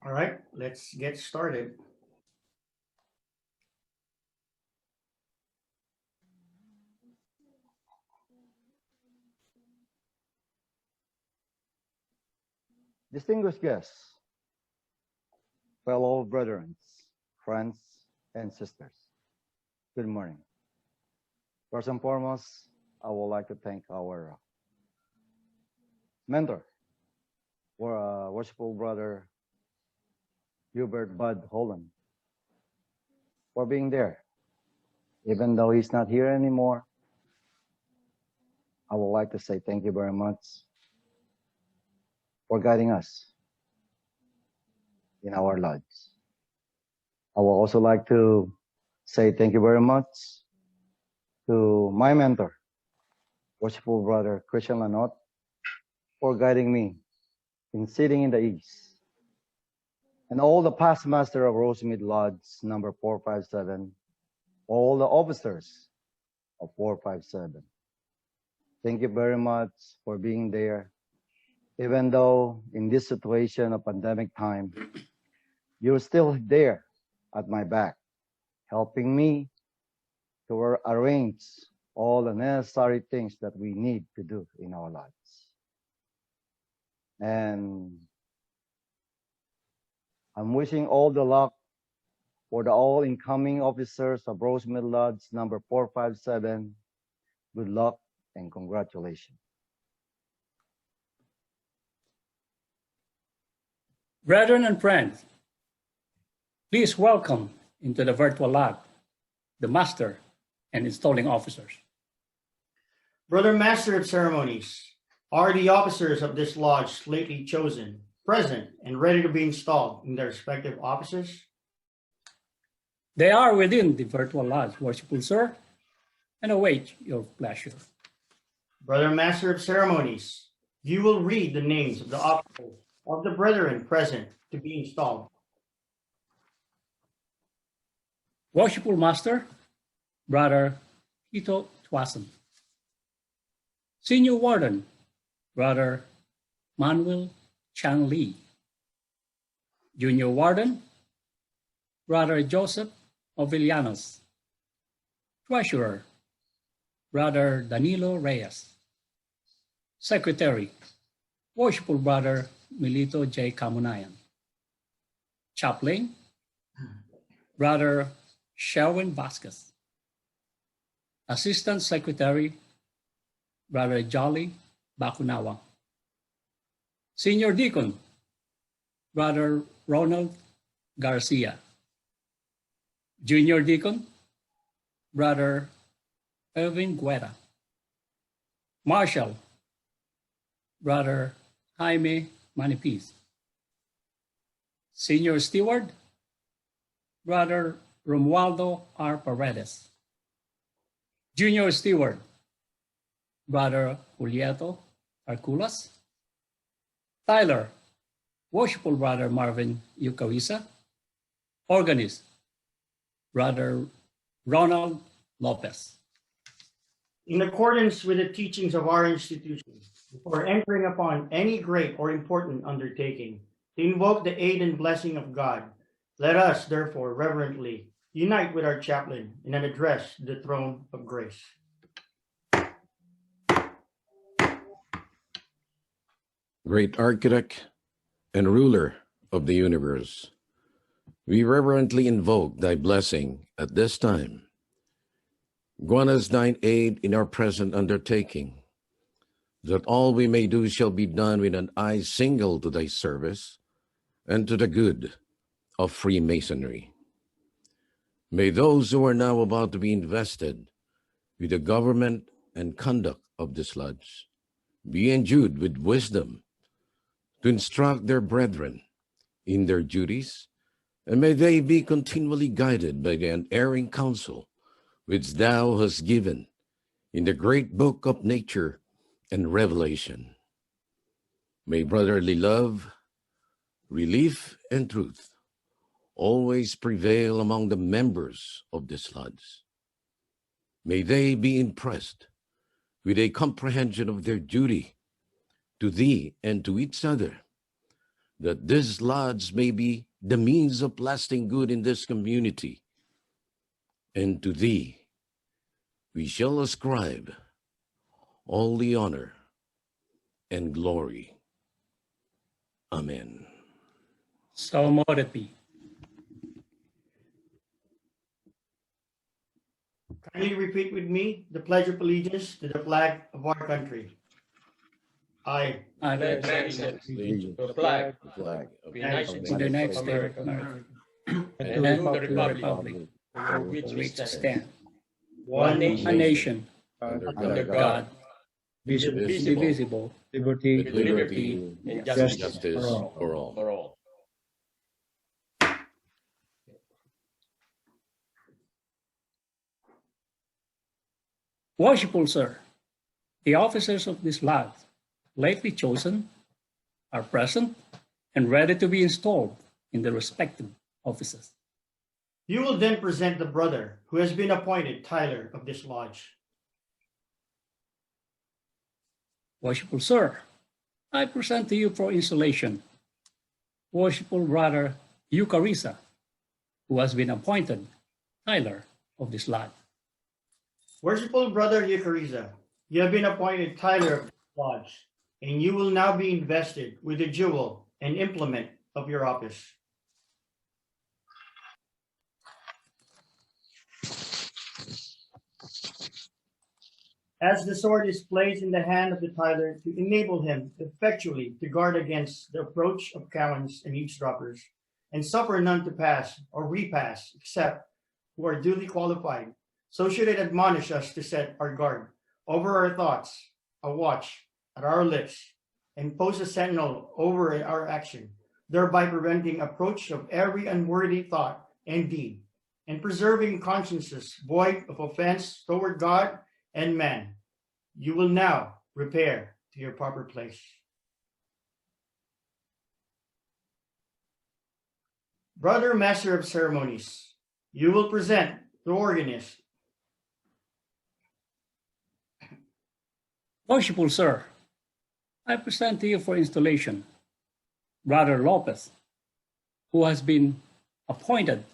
All right, let's get started. Distinguished guests, fellow brethren, friends, and sisters, good morning. First and foremost, I would like to thank our mentor, our worshipful brother, Hubert Bud Holland, for being there. Even though he's not here anymore, I would like to say thank you very much for guiding us in our lives. I would also like to say thank you very much to my mentor, worshipful brother Christian Lanot, for guiding me in sitting in the east, and all the past master of Rosemead Lodge number 457, all the officers of 457. Thank you very much for being there. Even though in this situation of pandemic time, you're still there at my back, helping me to arrange all the necessary things that we need to do in our lives. And I'm wishing all the luck for the all incoming officers of Rosemead Lodge number 457. Good luck and congratulations. Brethren and friends, please welcome into the virtual lodge the master and installing officers. Brother Master of Ceremonies, are the officers of this lodge lately chosen, present, and ready to be installed in their respective offices? They are within the virtual lodge, worshipful sir, and await your pleasure. Brother Master of Ceremonies, you will read the names of the officers of the brethren present to be installed. Worshipful Master, Brother Hito Twason. Senior Warden, Brother Manuel Chang Lee. Junior Warden, Brother Joseph Ovillanos. Treasurer, Brother Danilo Reyes. Secretary, Worshipful Brother Milito J. Kamunayan. Chaplain, Brother Sherwin Vasquez. Assistant Secretary, Brother Jolly Bakunawa. Senior Deacon, Brother Ronald Garcia. Junior Deacon, Brother Irvin Guerra. Marshal, Brother Jaime Manipis. Senior Steward, Brother Romualdo R. Paredes. Junior Steward, Brother Julieto Arculas. Tyler, Worshipful Brother Marvin Yucawisa. Organist, Brother Ronald Lopez. In accordance with the teachings of our institution, before entering upon any great or important undertaking, to invoke the aid and blessing of God, let us therefore reverently unite with our chaplain in an address to the throne of grace. Great architect and ruler of the universe, we reverently invoke thy blessing at this time. Grant us thine aid in our present undertaking, that all we may do shall be done with an eye single to thy service and to the good of Freemasonry. May those who are now about to be invested with the government and conduct of this lodge be endued with wisdom to instruct their brethren in their duties, and may they be continually guided by the unerring counsel which thou hast given in the great book of nature and revelation. May brotherly love, relief, and truth always prevail among the members of this lodge. May they be impressed with a comprehension of their duty to thee and to each other, that this lodge may be the means of lasting good in this community. And to thee we shall ascribe all the honor and glory. Amen. So mote it be. Kindly repeat with me the Pledge of Allegiance to the flag of our country. I I pledge pledge allegiance to the flag The flag of the United to the States United of States America, of America and and to to the the republic republic for which for we which it stand, stands, one a nation, nation under under God, God, indivisible, indivisible, liberty, with liberty, and justice justice for all. for all. Worshipful sir, the officers of this lodge, lately chosen, are present and ready to be installed in their respective offices. You will then present the brother who has been appointed Tyler of this lodge. Worshipful sir, I present to you for installation worshipful brother Eucharista, who has been appointed Tyler of this lodge. Worshipful brother Eucharista, you have been appointed Tyler of this lodge, and you will now be invested with the jewel and implement of your office. As the sword is placed in the hand of the Tyler to enable him effectually to guard against the approach of cowans and eavesdroppers, and suffer none to pass or repass except who are duly qualified, so should it admonish us to set our guard over our thoughts, a watch at our lips, and post a sentinel over our action, thereby preventing approach of every unworthy thought and deed, and preserving consciences void of offense toward God and man. You will now repair to your proper place. Brother Master of Ceremonies, you will present the organist. Worshipful sir, I present to you for installation Brother Lopez, who has been appointed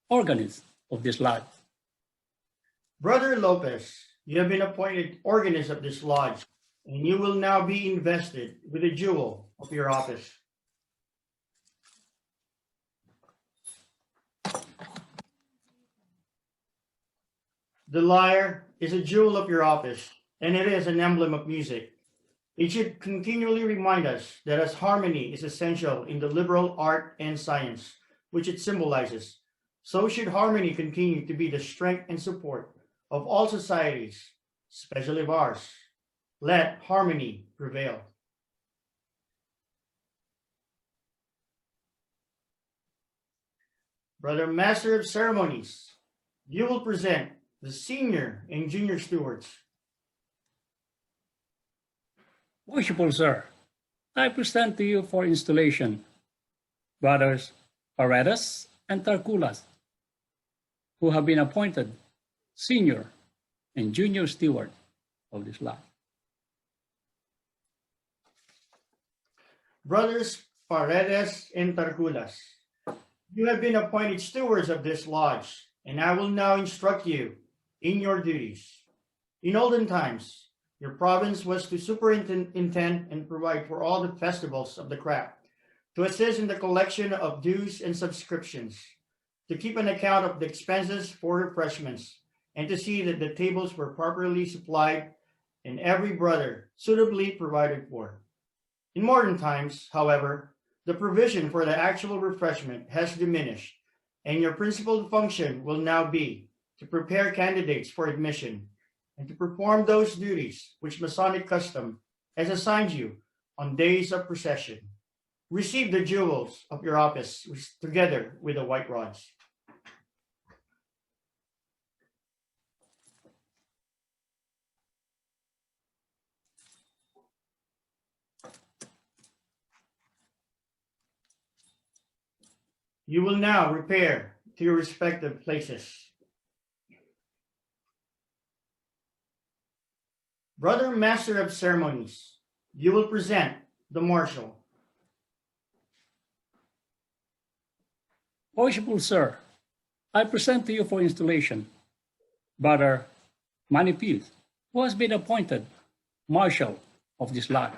organist of this lodge. Brother Lopez, you have been appointed organist of this lodge, and you will now be invested with the jewel of your office. The lyre is a jewel of your office, and it is an emblem of music. It should continually remind us that as harmony is essential in the liberal art and science, which it symbolizes, so should harmony continue to be the strength and support of all societies, especially of ours. Let harmony prevail. Brother Master of Ceremonies, you will present the senior and junior stewards. Worshipful sir, I present to you for installation Brothers Paredes and Tarculas, who have been appointed senior and junior steward of this lodge. Brothers Paredes and Tarculas, you have been appointed stewards of this lodge, and I will now instruct you in your duties. In olden times, your province was to superintend and provide for all the festivals of the craft, to assist in the collection of dues and subscriptions, to keep an account of the expenses for refreshments, and to see that the tables were properly supplied and every brother suitably provided for. In modern times, however, the provision for the actual refreshment has diminished, and your principal function will now be to prepare candidates for admission and to perform those duties which Masonic custom has assigned you on days of procession. Receive the jewels of your office together with the white rods. You will now repair to your respective places. Brother Master of Ceremonies, you will present the marshal. Worshipful Sir, I present to you for installation Brother Manipil, who has been appointed Marshal of this lodge.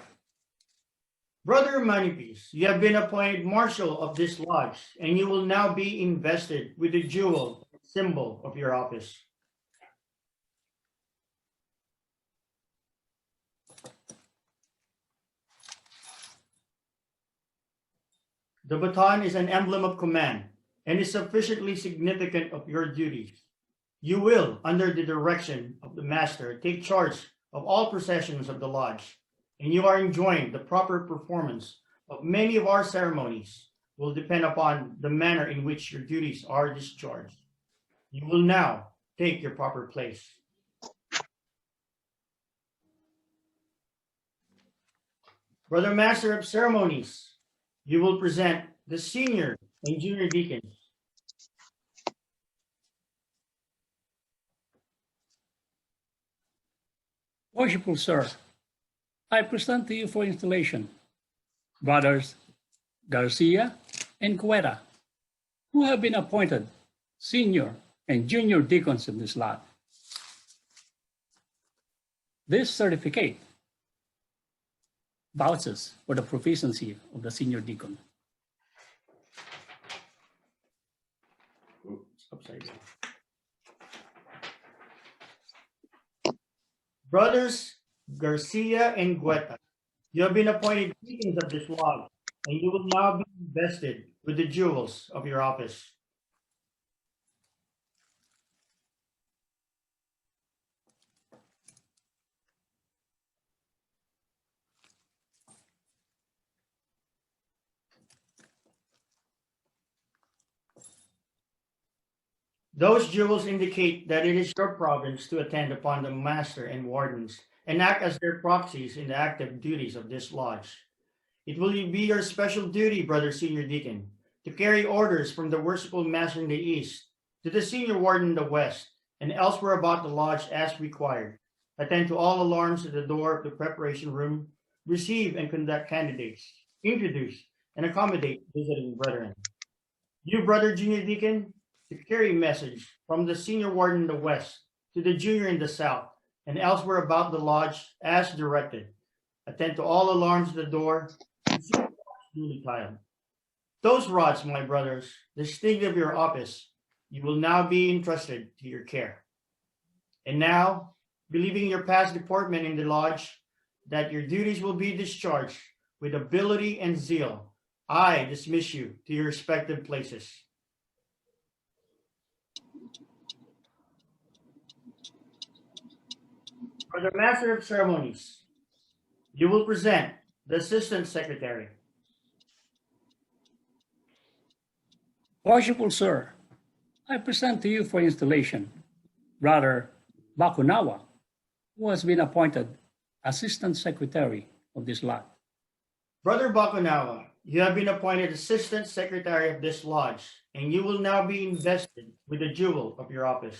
Brother Manipis, you have been appointed marshal of this lodge, and you will now be invested with the jewel symbol of your office. The baton is an emblem of command and is sufficiently significant of your duties. You will, under the direction of the master, take charge of all processions of the lodge, and you are enjoined the proper performance of many of our ceremonies will depend upon the manner in which your duties are discharged. You will now take your proper place. Brother Master of Ceremonies, you will present the senior and junior deacons. Worshipful Sir, I present to you for installation Brothers Garcia and Cueta, who have been appointed senior and junior deacons in this lodge. This certificate vouches for the proficiency of the senior deacon. Oops, upside down. Brothers Garcia and Guetta, you have been appointed deacons of this lodge, and you will now be invested with the jewels of your office. Those jewels indicate that it is your province to attend upon the master and wardens and act as their proxies in the active duties of this lodge. It will be your special duty, Brother Senior Deacon, to carry orders from the worshipful master in the east to the senior warden in the west and elsewhere about the lodge as required. Attend to all alarms at the door of the preparation room, receive and conduct candidates, introduce and accommodate visiting brethren. You, Brother Junior Deacon, to carry a message from the senior warden in the west to the junior in the south and elsewhere about the lodge as directed. Attend to all alarms at the door, duly tiled. Those rods, my brothers, distinct of your office, you will now be entrusted to your care. And now, believing your past deportment in the lodge, that your duties will be discharged with ability and zeal, I dismiss you to your respective places. For the Master of Ceremonies, you will present the Assistant Secretary. Worshipful Sir, I present to you for installation Brother Bakunawa, who has been appointed Assistant Secretary of this lodge. Brother Bakunawa, you have been appointed Assistant Secretary of this lodge, and you will now be invested with the jewel of your office.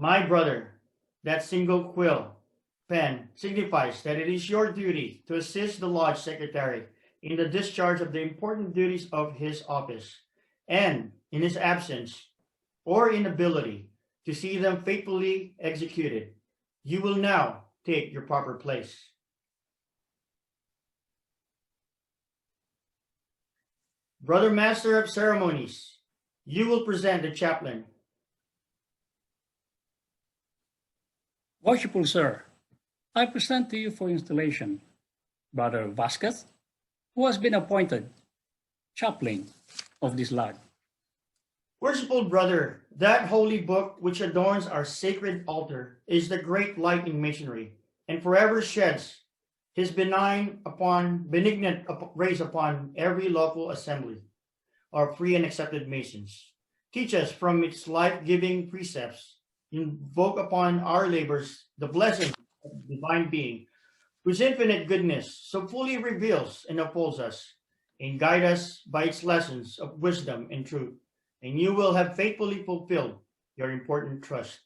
My brother, that single quill pen signifies that it is your duty to assist the lodge secretary in the discharge of the important duties of his office, and in his absence or inability to see them faithfully executed, you will now take your proper place. Brother Master of Ceremonies, you will present the chaplain. Worshipful Sir, I present to you for installation Brother Vasquez, who has been appointed chaplain of this lodge. Worshipful brother, that holy book which adorns our sacred altar is the great light in masonry, and forever sheds his benignant rays upon every local assembly of free and accepted masons. Teach us from its life-giving precepts, invoke upon our labors the blessing of the divine being, whose infinite goodness so fully reveals and upholds us, and guide us by its lessons of wisdom and truth, and you will have faithfully fulfilled your important trust.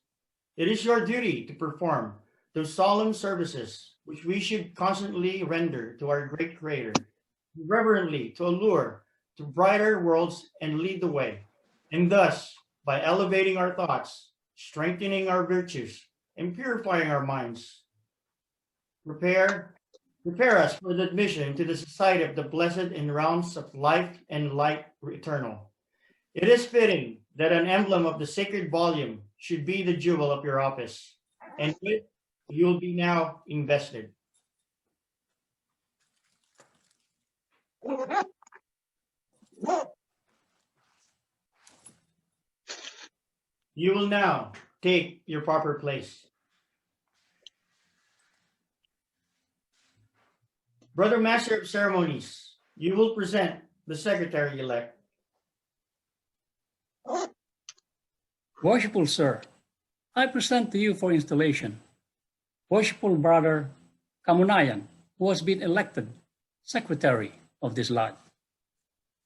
It is your duty to perform those solemn services which we should constantly render to our great Creator, reverently to allure to brighter worlds and lead the way, and thus, by elevating our thoughts, strengthening our virtues, and purifying our minds, prepare prepare us for the admission into the society of the blessed in realms of life and light eternal. It is fitting that an emblem of the sacred volume should be the jewel of your office, and with you will be now invested. You will now take your proper place. Brother Master of Ceremonies, you will present the Secretary-elect. Worshipful Sir, I present to you for installation Worshipful Brother Kamunayan, who has been elected Secretary of this lodge.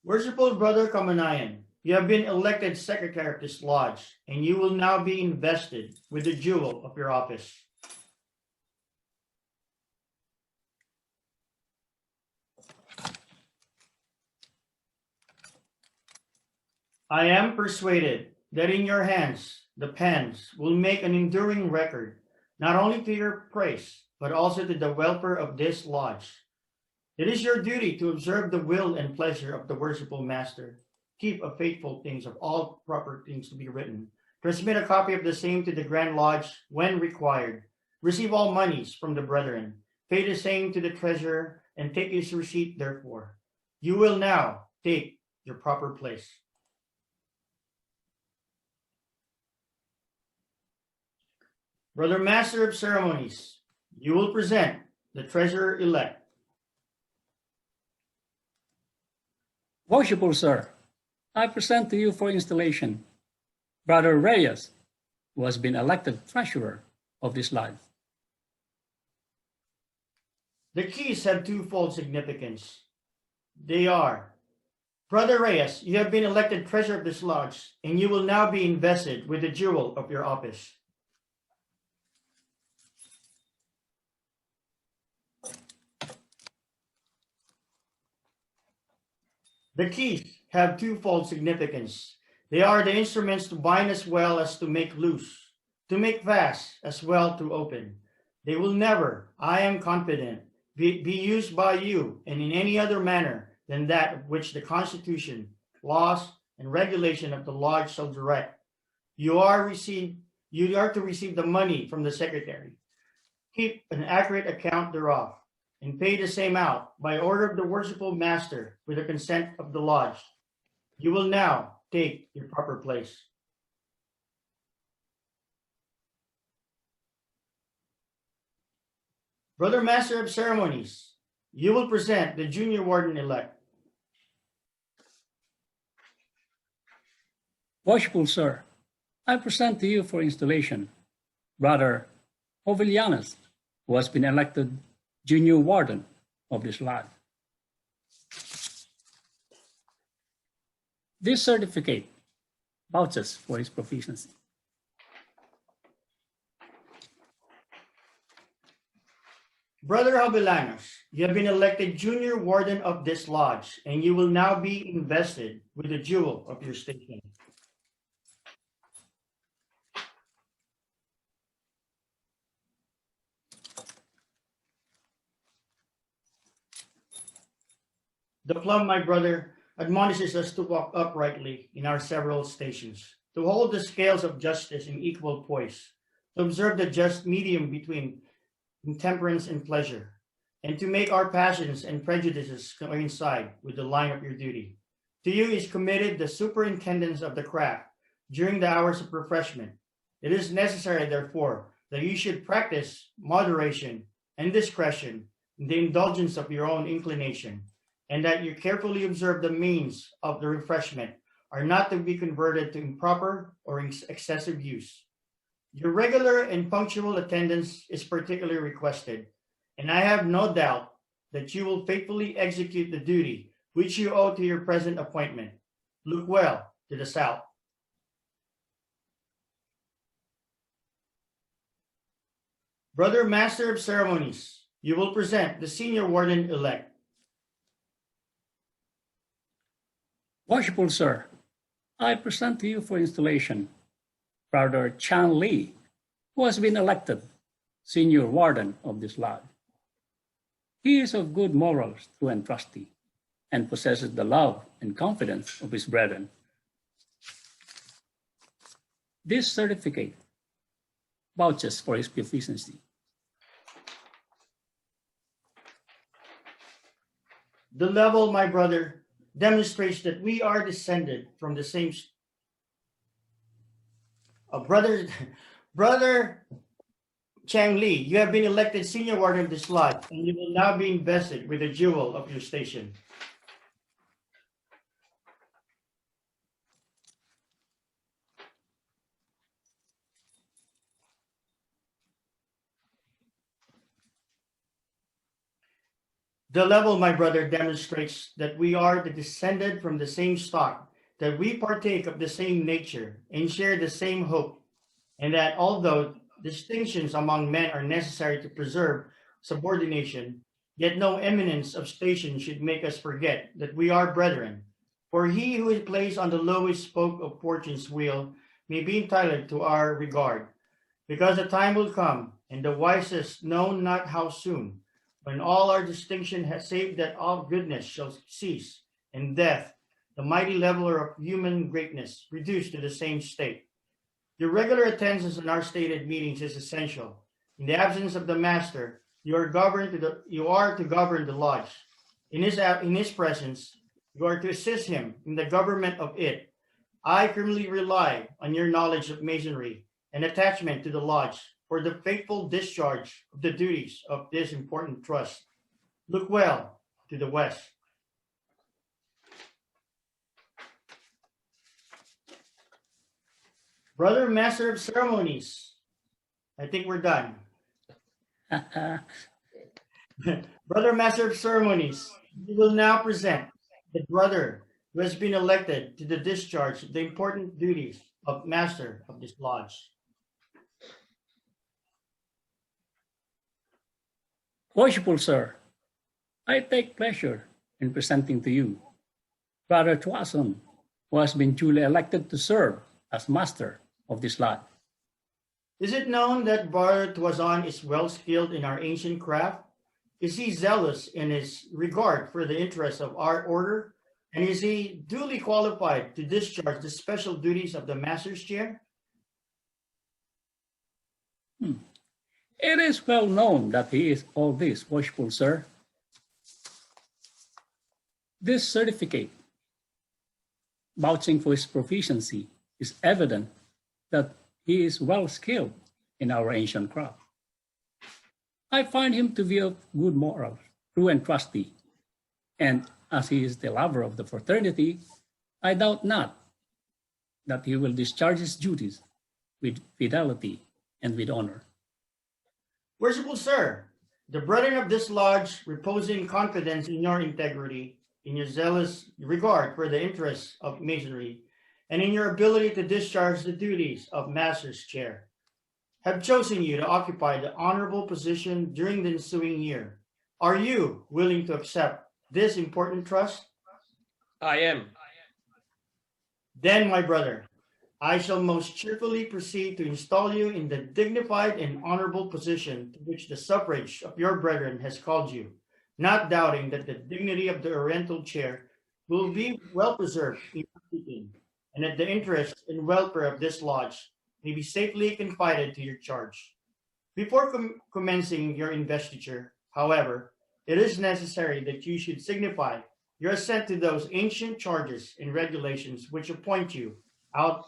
Worshipful Brother Kamanayan, you have been elected Secretary of this lodge, and you will now be invested with the jewel of your office. I am persuaded that in your hands the pens will make an enduring record, not only to your praise, but also to the welfare of this lodge. It is your duty to observe the will and pleasure of the worshipful Master. Keep a faithful things of all proper things to be written. Transmit a copy of the same to the Grand Lodge when required. Receive all monies from the brethren. Pay the same to the treasurer and take his receipt therefore. You will now take your proper place. Brother Master of Ceremonies, you will present the treasurer-elect. Worshipful Sir, I present to you for installation Brother Reyes, who has been elected Treasurer of this lodge. The keys have twofold significance. They are, Brother Reyes, you have been elected treasurer of this lodge, and you will now be invested with the jewel of your office. The keys have twofold significance. They are the instruments to bind as well as to make loose, to make fast as well to open. They will never, I am confident, be used by you and in any other manner than that of which the Constitution, laws, and regulation of the lodge shall direct. You are to receive the money from the secretary. Keep an accurate account thereof, and pay the same out by order of the worshipful Master with the consent of the lodge. You will now take your proper place. Brother Master of Ceremonies, you will present the junior warden-elect. Worshipful Sir, I present to you for installation Brother Jovellanos, who has been elected Junior Warden of this lodge. This certificate vouches for his proficiency. Brother Jovellanos, you have been elected junior warden of this lodge, and you will now be invested with the jewel of your station. The plum, my brother, admonishes us to walk uprightly in our several stations, to hold the scales of justice in equal poise, to observe the just medium between intemperance and pleasure, and to make our passions and prejudices coincide with the line of your duty. To you is committed the superintendence of the craft during the hours of refreshment. It is necessary, therefore, that you should practice moderation and discretion in the indulgence of your own inclination, and that you carefully observe the means of the refreshment are not to be converted to improper or excessive use. Your regular and punctual attendance is particularly requested, and I have no doubt that you will faithfully execute the duty which you owe to your present appointment. Look well to the south. Brother Master of Ceremonies, You will present the senior warden-elect. Worshipful Sir, I present to you for installation Brother Chan Lee, who has been elected senior warden of this lodge. He is of good morals, true and trusty, and possesses the love and confidence of his brethren. This certificate vouches for his proficiency. The level, my brother, demonstrates that we are descended from the same brother Chang Li. You have been elected senior warden of this lodge, and you will now be invested with the jewel of your station. The level, my brother, demonstrates that we are the descended from the same stock, that we partake of the same nature and share the same hope, and that although distinctions among men are necessary to preserve subordination, yet no eminence of station should make us forget that we are brethren. For he who is placed on the lowest spoke of fortune's wheel may be entitled to our regard, because the time will come, and the wisest know not how soon, when all our distinction has saved that all goodness shall cease, and death, the mighty leveler of human greatness, reduced to the same state. Your regular attendance in our stated meetings is essential. In the absence of the master, you are to govern the lodge. In his presence, you are to assist him in the government of it. I firmly rely on your knowledge of masonry and attachment to the lodge for the faithful discharge of the duties of this important trust. Look well to the west. Brother Master of Ceremonies, I think we're done. Brother Master of Ceremonies, you will now present the brother who has been elected to the discharge of the important duties of Master of this lodge. Worshipful Sir, I take pleasure in presenting to you Brother Tuason, who has been duly elected to serve as master of this lodge. Is it known that Brother Tuazon is well skilled in our ancient craft? Is he zealous in his regard for the interests of our order? And is he duly qualified to discharge the special duties of the master's chair? It is well known that he is all this, worshipful Sir. This certificate, vouching for his proficiency, is evident that he is well skilled in our ancient craft. I find him to be of good morals, true and trusty, and as he is the lover of the fraternity, I doubt not that he will discharge his duties with fidelity and with honor. Worshipful Sir, the brethren of this lodge, reposing confidence in your integrity, in your zealous regard for the interests of masonry, and in your ability to discharge the duties of master's chair, have chosen you to occupy the honorable position during the ensuing year. Are you willing to accept this important trust? I am. Then, my brother, I shall most cheerfully proceed to install you in the dignified and honorable position to which the suffrage of your brethren has called you, not doubting that the dignity of the Oriental chair will be well preserved in your keeping, and that the interest and welfare of this lodge may be safely confided to your charge. Before commencing your investiture, however, it is necessary that you should signify your assent to those ancient charges and regulations which appoint out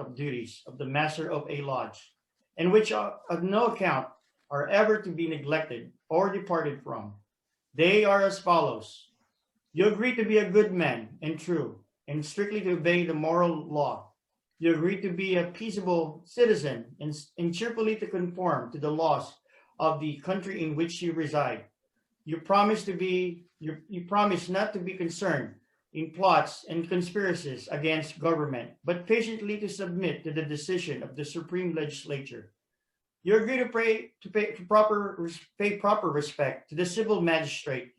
of duties of the master of a lodge, and which of no account are ever to be neglected or departed from. They are as follows. You agree to be a good man and true, and strictly to obey the moral law. You agree to be a peaceable citizen and cheerfully to conform to the laws of the country in which you reside. You promise not to be concerned in plots and conspiracies against government, but patiently to submit to the decision of the Supreme Legislature. You agree to pay proper respect to the civil magistrate,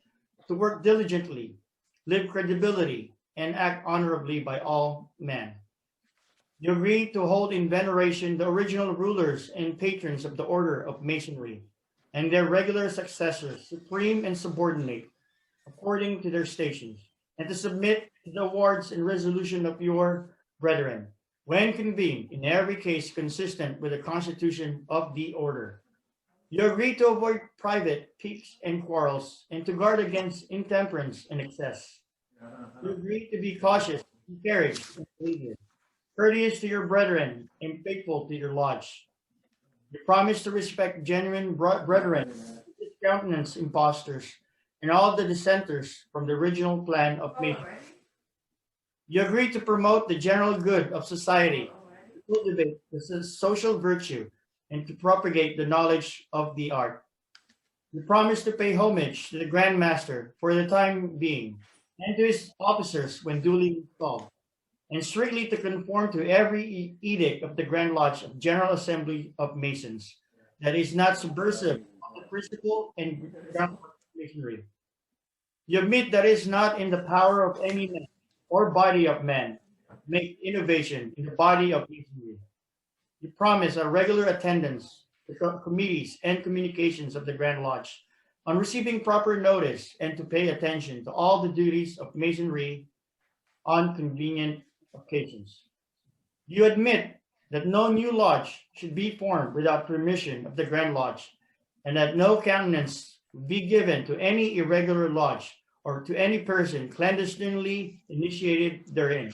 to work diligently, live credibility, and act honorably by all men. You agree to hold in veneration the original rulers and patrons of the order of Masonry, and their regular successors, supreme and subordinate, according to their stations, and to submit to the awards and resolution of your brethren, when convened, in every case consistent with the constitution of the order. You agree to avoid private piques and quarrels, and to guard against intemperance and excess. You agree to be cautious in carriage and behavior, courteous to your brethren, and faithful to your lodge. You promise to respect genuine brethren, discountenance impostors, and all the dissenters from the original plan of Masonry. You agree to promote the general good of society, to cultivate the social virtue, and to propagate the knowledge of the art. You promise to pay homage to the Grand Master for the time being, and to his officers when duly installed, and strictly to conform to every edict of the Grand Lodge of General Assembly of Masons that is not subversive of the principle and groundwork of Masonry. You admit that it is not in the power of any man or body of men to make innovation in the body of Masonry. You promise a regular attendance to committees and communications of the Grand Lodge on receiving proper notice, and to pay attention to all the duties of Masonry on convenient occasions. You admit that no new lodge should be formed without permission of the Grand Lodge, and that no countenance be given to any irregular lodge or to any person clandestinely initiated therein,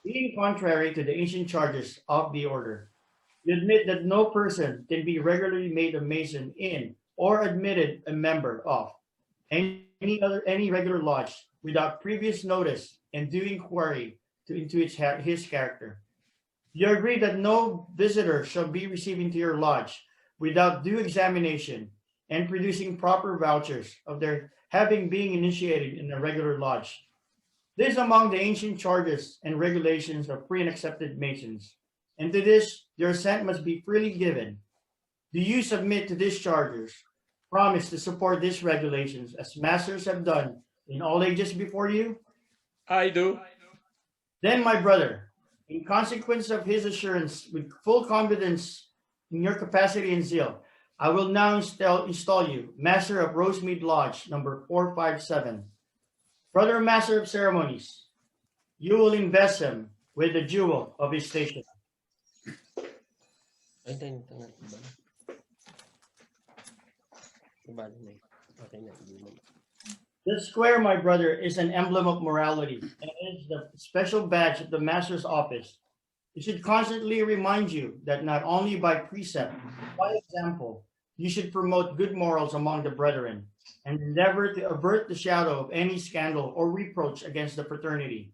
being contrary to the ancient charges of the order. You admit that no person can be regularly made a Mason in or admitted a member of any regular lodge without previous notice and due inquiry into his character. You agree that no visitor shall be received into your lodge without due examination and producing proper vouchers of their having been initiated in a regular lodge. This is among the ancient charges and regulations of free and accepted Masons, and to this your assent must be freely given. Do you submit to these charges, promise to support these regulations as masters have done in all ages before you? I do. Then, my brother, in consequence of his assurance with full confidence in your capacity and zeal, I will now install you Master of Rosemead Lodge, number 457. Brother Master of Ceremonies, you will invest him with the jewel of his station. This square, my brother, is an emblem of morality and is the special badge of the Master's office. It should constantly remind you that not only by precept, but by example, you should promote good morals among the brethren and endeavor to avert the shadow of any scandal or reproach against the fraternity.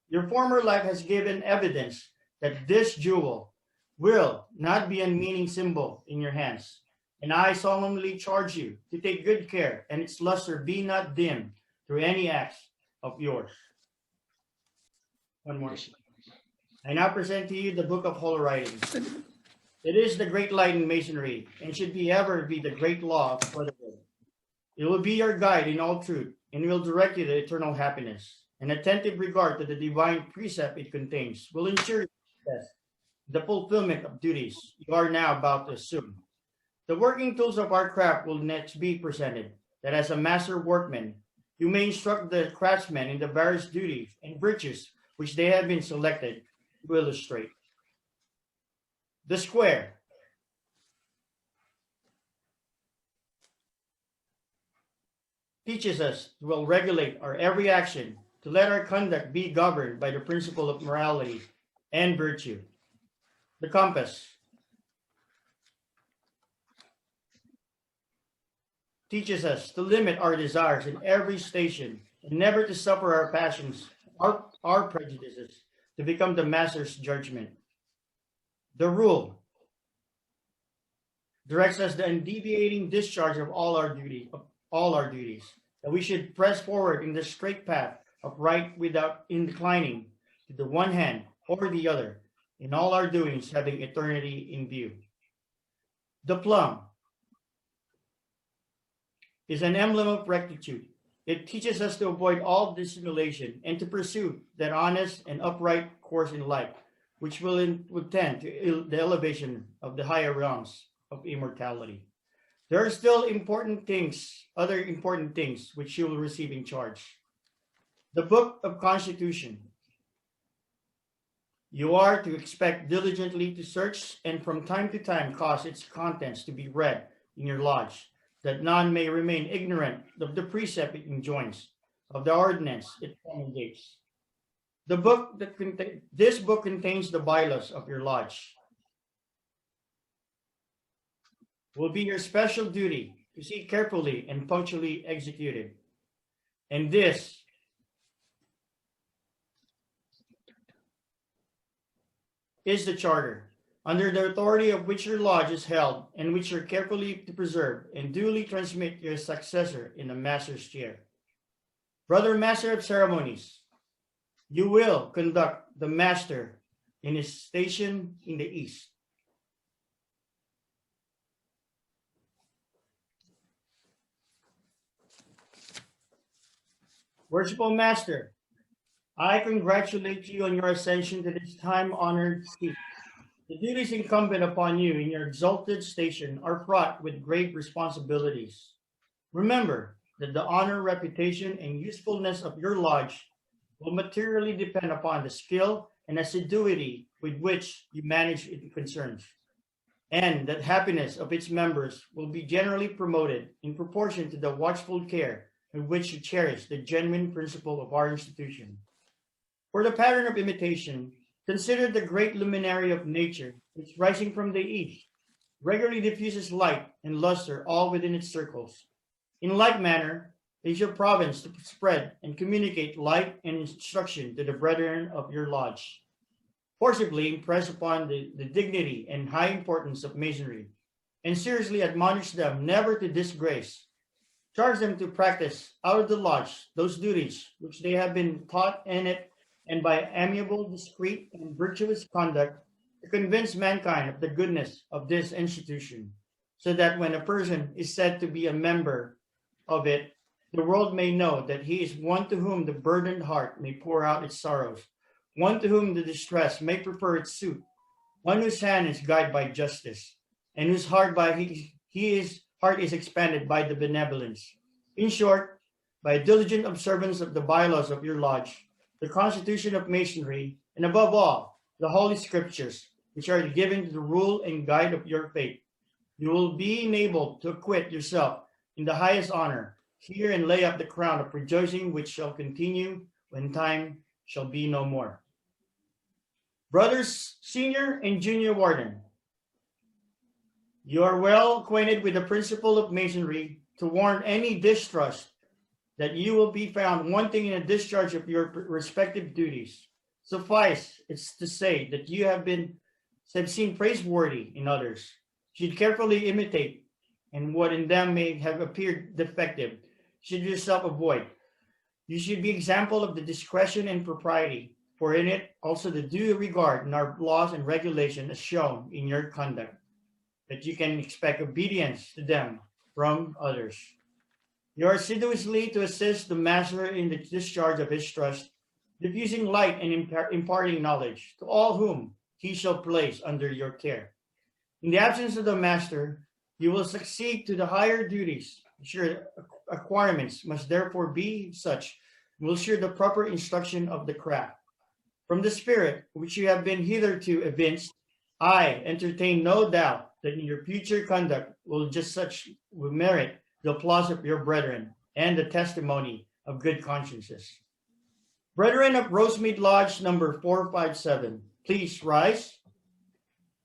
Your former life has given evidence that this jewel will not be a meaning symbol in your hands, and I solemnly charge you to take good care and its luster be not dimmed through any acts of yours. One more. I now present to you the Book of Holy Writings. It is the great light in Masonry, and should be ever be the great law of brotherhood. It will be your guide in all truth, and will direct you to eternal happiness. An attentive regard to the divine precept it contains will ensure success, the fulfillment of duties you are now about to assume. The working tools of our craft will next be presented, that as a master workman, you may instruct the craftsmen in the various duties and virtues which they have been selected to illustrate. The square. Teaches us to well regulate our every action, to let our conduct be governed by the principle of morality and virtue. The compass teaches us to limit our desires in every station and never to suffer our passions, our prejudices, to become the master's judgment. The rule directs us the undeviating discharge of all our duties, that we should press forward in the straight path of right without inclining to the one hand or the other, in all our doings having eternity in view. The plum is an emblem of rectitude. It teaches us to avoid all dissimulation and to pursue that honest and upright course in life, which would tend to the elevation of the higher realms of immortality. There are still other important things which you will receive in charge. The Book of Constitution. You are to expect diligently to search and from time to time cause its contents to be read in your lodge, that none may remain ignorant of the precept it enjoins, of the ordinance it promulgates. This book contains the bylaws of your lodge. Will be your special duty to see carefully and punctually executed. And this is the charter, under the authority of which your lodge is held, and which you're carefully to preserve and duly transmit your successor in the master's chair. Brother Master of Ceremonies, you will conduct the master in his station in the east. Worshipful Master, I congratulate you on your ascension to this time-honored seat. The duties incumbent upon you in your exalted station are fraught with great responsibilities. Remember that the honor, reputation, and usefulness of your lodge will materially depend upon the skill and assiduity with which you manage its concerns, and that happiness of its members will be generally promoted in proportion to the watchful care with which you cherish the genuine principle of our institution. For the pattern of imitation, consider the great luminary of nature, which rising from the east, regularly diffuses light and luster all within its circles. In like manner, it is your province to spread and communicate light and instruction to the brethren of your lodge. Forcibly impress upon the dignity and high importance of Masonry, and seriously admonish them never to disgrace. Charge them to practice out of the lodge those duties which they have been taught in it, and by amiable, discreet, and virtuous conduct to convince mankind of the goodness of this institution, so that when a person is said to be a member of it, the world may know that he is one to whom the burdened heart may pour out its sorrows, one to whom the distress may prefer its suit, one whose hand is guided by justice, and whose heart is expanded by the benevolence. In short, by a diligent observance of the bylaws of your lodge, the Constitution of Masonry, and above all, the Holy Scriptures, which are given to the rule and guide of your faith, you will be enabled to acquit yourself in the highest honor here and lay up the crown of rejoicing which shall continue when time shall be no more. Brothers, Senior and Junior Warden, you are well acquainted with the principle of Masonry to warn any distrust that you will be found wanting in a discharge of your respective duties. Suffice it to say that you have seen praiseworthy in others, should carefully imitate, and what in them may have appeared defective, should yourself avoid. You should be example of the discretion and propriety, for in it also the due regard in our laws and regulation is shown in your conduct, that you can expect obedience to them from others. You are assiduously to assist the master in the discharge of his trust, diffusing light and imparting knowledge to all whom he shall place under your care. In the absence of the master, you will succeed to the higher duties. Your acquirements must therefore be such will ensure the proper instruction of the craft. From the spirit which you have been hitherto evinced, I entertain no doubt that in your future conduct will merit the applause of your brethren and the testimony of good consciences. Brethren of Rosemead Lodge number 457, please rise.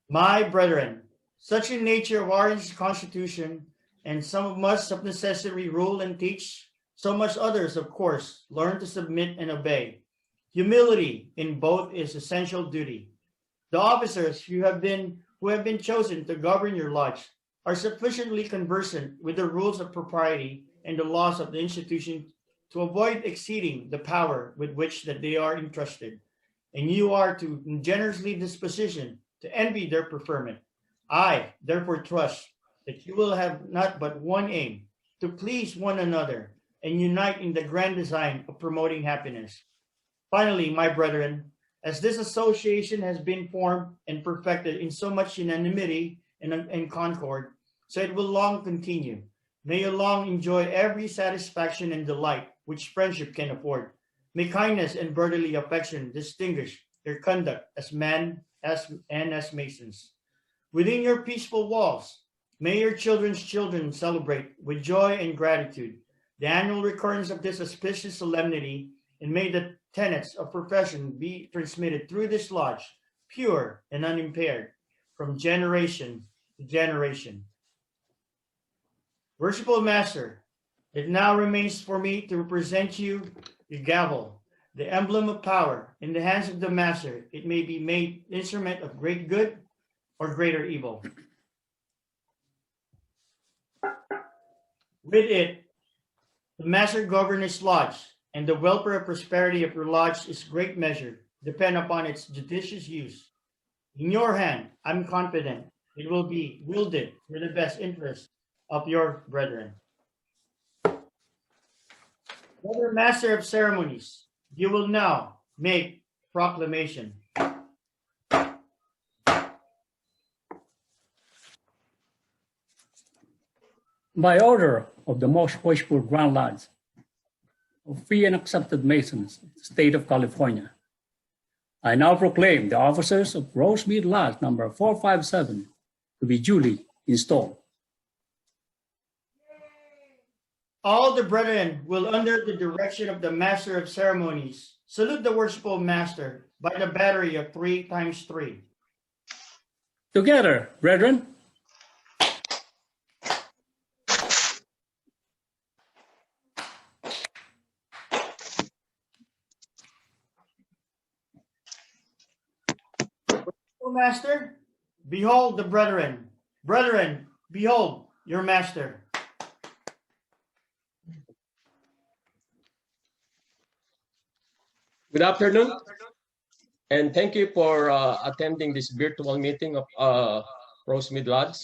My brethren, such in nature of our constitution, and some must of necessity rule and teach, so must others, of course, learn to submit and obey. Humility in both is essential duty. The officers who have been chosen to govern your lodge are sufficiently conversant with the rules of propriety and the laws of the institution to avoid exceeding the power with which that they are entrusted, and you are to generously disposition to envy their preferment. I therefore trust that you will have not but one aim, to please one another and unite in the grand design of promoting happiness. Finally, my brethren, as this association has been formed and perfected in so much unanimity and concord, so it will long continue. May you long enjoy every satisfaction and delight which friendship can afford. May kindness and brotherly affection distinguish your conduct as men and as masons. Within your peaceful walls, may your children's children celebrate with joy and gratitude the annual recurrence of this auspicious solemnity, and may the tenets of profession be transmitted through this lodge, pure and unimpaired, from generation to generation. Worshipful Master, it now remains for me to present you the gavel, the emblem of power. In the hands of the Master, it may be made instrument of great good or greater evil. With it, the Master governs his lodge, and the welfare and prosperity of your lodge is great measure depend upon its judicious use. In your hand, I'm confident it will be wielded for the best interest of your brethren. Brother Master of Ceremonies, you will now make proclamation. By order of the most worshipful Grand Lodge of Free and Accepted Masons of the State of California, I now proclaim the officers of Rosemead Lodge number 457 to be duly installed. All the brethren will, under the direction of the Master of Ceremonies, salute the worshipful Master by the battery of 3 times 3. Together, brethren. Master, behold the brethren. Brethren, behold your master. Good afternoon, and thank you for attending this virtual meeting of Rosemead Lodge.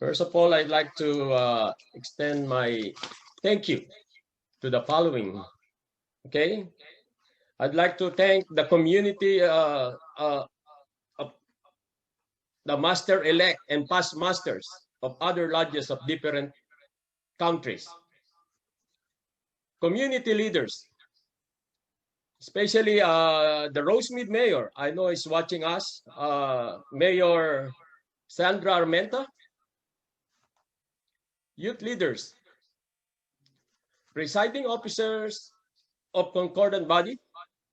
First of all, I'd like to extend my thank you to the following. Okay, I'd like to thank the community of the master-elect and past masters of other lodges of different countries, community leaders, especially the Rosemead mayor. I know is watching us, Mayor Sandra Armenta, youth leaders, presiding officers of concordant body.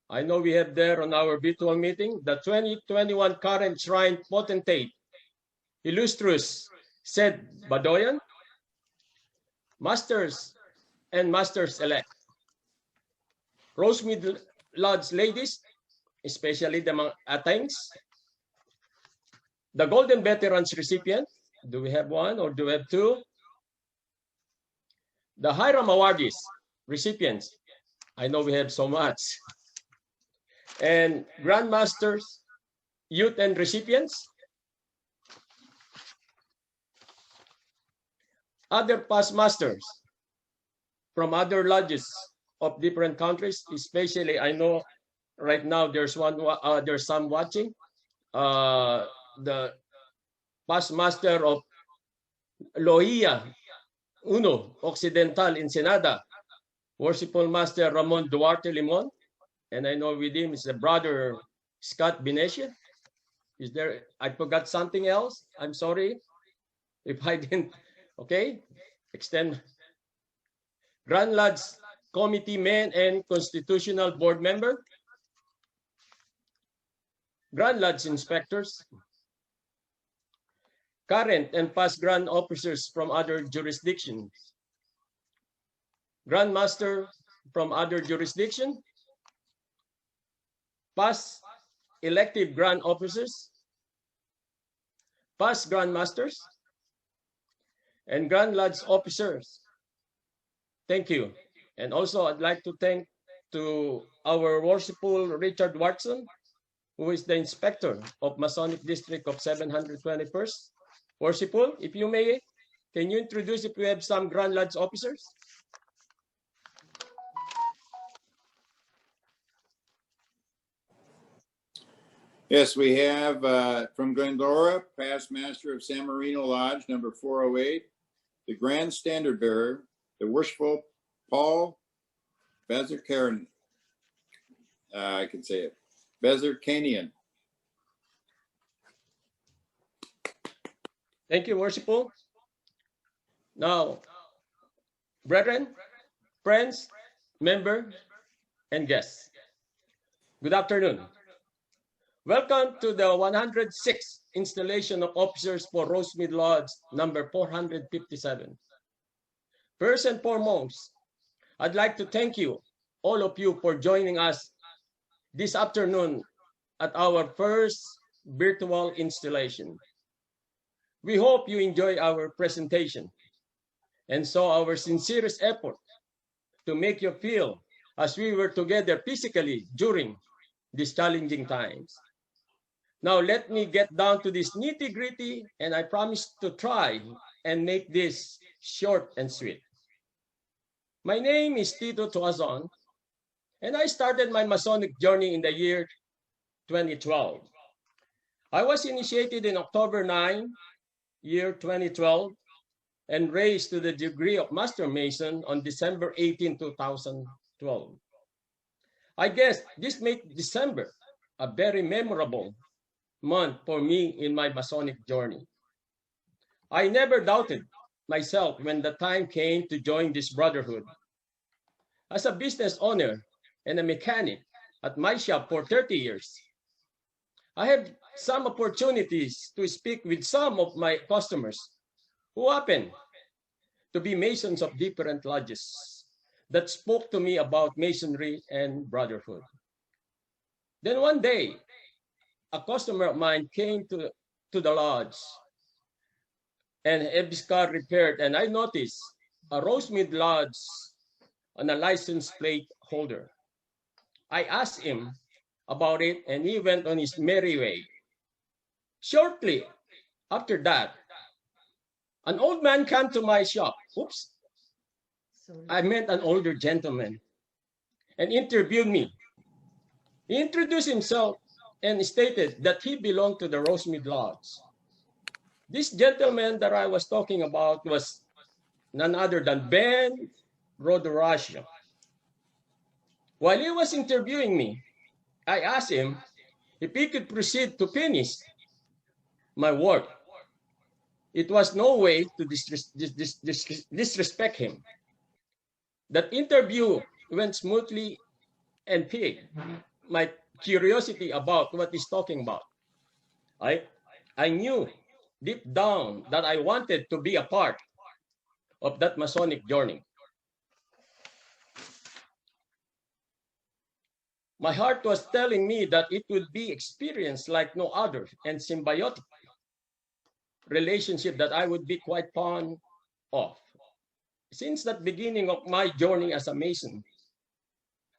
I know we have there on our virtual meeting the 2021 current shrine potentate, illustrious said Badoyan, masters and masters-elect, Rosemead Lodge ladies, especially the mga atangs, the Golden Veterans recipient. Do we have one or do we have two? The Hiram Awardees recipients. I know we have so much. And Grandmasters, youth and recipients. Other past masters from other lodges of different countries, especially I know right now there's some watching. The past master of Loia Uno Occidental Ensenada, Worshipful Master Ramon Duarte Limon, and I know with him is the brother Scott Benesia. Is there? I forgot something else. I'm sorry if I didn't. Okay, extend. Grand Lodge Committee Men and Constitutional Board Member, Grand Lodge Inspectors, current and past Grand Officers from other jurisdictions, Grand Master from other jurisdiction, past elective Grand Officers, past Grand Masters, and Grand Lodge Officers. Thank you. And also I'd like to thank to our worshipful Richard Watson, who is the inspector of Masonic District of 721st, Worshipful, if you may, can you introduce if we have some Grand Lodge officers? Yes, we have from Glendora, past master of San Marino Lodge, number 408, the Grand Standard Bearer, the Worshipful Paul Bezerkanian. I can say it, Bezerkanian. Thank you, Worshipful. Now, brethren, friends, member, and guests, good afternoon. Welcome to the 106th installation of officers for Rosemead Lodge number 457. First and foremost, I'd like to thank you, all of you, for joining us this afternoon at our first virtual installation. We hope you enjoy our presentation and saw our sincerest effort to make you feel as we were together physically during these challenging times. Now let me get down to this nitty-gritty, and I promise to try and make this short and sweet. My name is Tito Tuazon, and I started my Masonic journey in the year 2012. I was initiated in October 9, year 2012, and raised to the degree of Master Mason on December 18, 2012. I guess this made December a very memorable month for me in my Masonic journey. I never doubted myself when the time came to join this brotherhood. As a business owner and a mechanic at my shop for 30 years, I have some opportunities to speak with some of my customers who happen to be Masons of different lodges that spoke to me about Masonry and brotherhood. Then one day, a customer of mine came to the lodge and had his car repaired, and I noticed a Rosemead Lodge on a license plate holder. I asked him about it, and he went on his merry way. Shortly after that, an old man came to my shop. Oops, I meant an older gentleman, and interviewed me. He introduced himself and stated that he belonged to the Rosemead Lodge. This gentleman that I was talking about was none other than Ben Rodorasio. While he was interviewing me, I asked him if he could proceed to finish my work. It was no way to disrespect him. That interview went smoothly and piqued my curiosity about what he's talking about. I knew deep down that I wanted to be a part of that Masonic journey. My heart was telling me that it would be experienced like no other and symbiotic relationship that I would be quite fond of. Since that beginning of my journey as a Mason,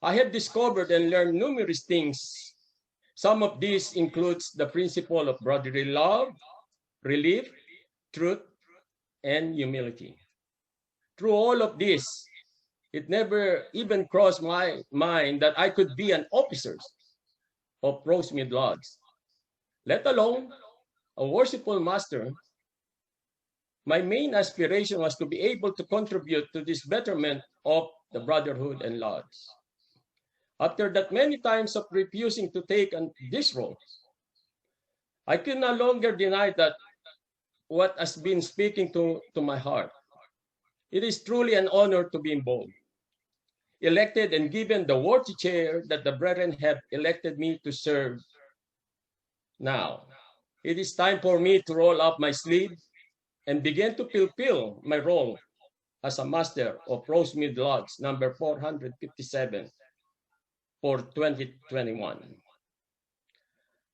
I have discovered and learned numerous things. Some of these includes the principle of brotherly love, relief, truth, and humility. Through all of this, it never even crossed my mind that I could be an officer of Rosemead Lodge, let alone a worshipful master. My main aspiration was to be able to contribute to this betterment of the brotherhood and lodge. After that many times of refusing to take this role, I can no longer deny that what has been speaking to my heart. It is truly an honor to be involved, elected and given the worthy chair that the brethren have elected me to serve. Now, it is time for me to roll up my sleeve and begin to fulfill my role as a master of Rosemead Lodge number 457 for 2021.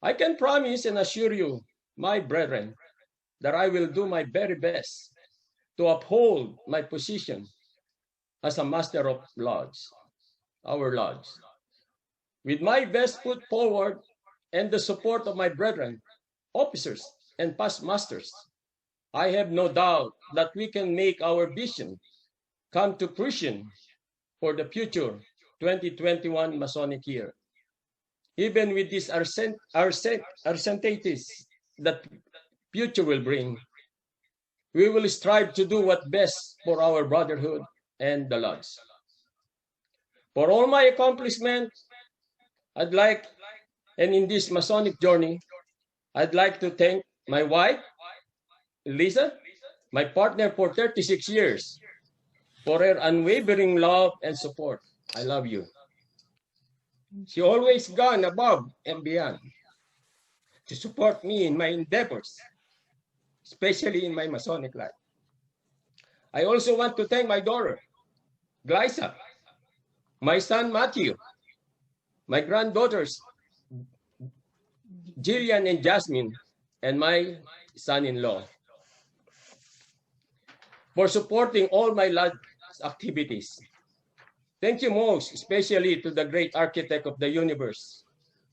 I can promise and assure you, my brethren, that I will do my very best to uphold my position as a master of lodge, our lodge, with my best foot forward and the support of my brethren, officers, and past masters. I have no doubt that we can make our vision come to fruition for the future 2021 Masonic year. Even with these uncertainties that future will bring, we will strive to do what best for our brotherhood and the Lodge. For all my accomplishments, I'd like, and in this Masonic journey, I'd like to thank my wife, Lisa, my partner for 36 years, for her unwavering love and support. I love you. She always gone above and beyond to support me in my endeavors, especially in my Masonic life. I also want to thank my daughter, Glyza, my son, Matthew, my granddaughters, Jillian and Jasmine, and my son-in-law for supporting all my lodge activities. Thank you most, especially to the great architect of the universe,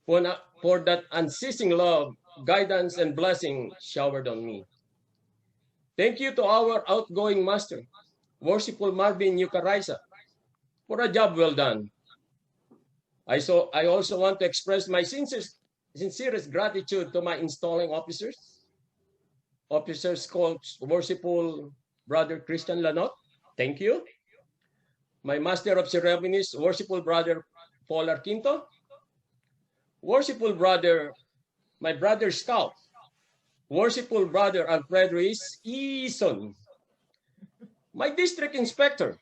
for that unceasing love, guidance, and blessing showered on me. Thank you to our outgoing master, Worshipful Marvin Eucharisa, for a job well done. I also want to express my sincerest gratitude to my installing officers called Worshipful Brother Christian Lanot. Thank you. My Master of Ceremonies, Worshipful Brother Paul Arquinto. Worshipful Brother, my Brother Scout, Worshipful Brother Alfred Ruiz Ison. My District Inspector,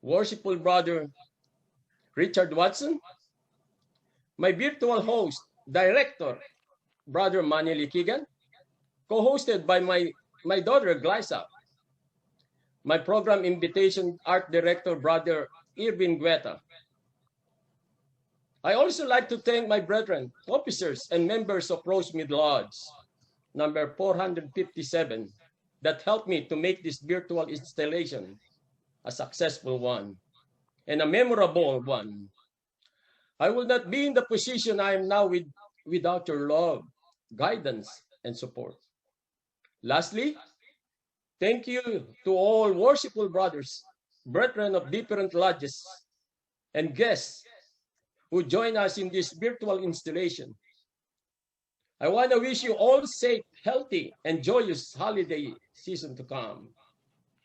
Worshipful Brother Richard Watson. My virtual host, Director, Brother Manny Likigan, co-hosted by my daughter, Glyza. My program invitation art director, Brother Irvin Guetta. I also like to thank my brethren, officers, and members of Rosemead Lodge, number 457, that helped me to make this virtual installation a successful one and a memorable one. I will not be in the position I am now without your love, guidance, and support. Lastly, thank you to all worshipful brothers, brethren of different lodges, and guests who join us in this virtual installation. I want to wish you all safe, healthy, and joyous holiday season to come,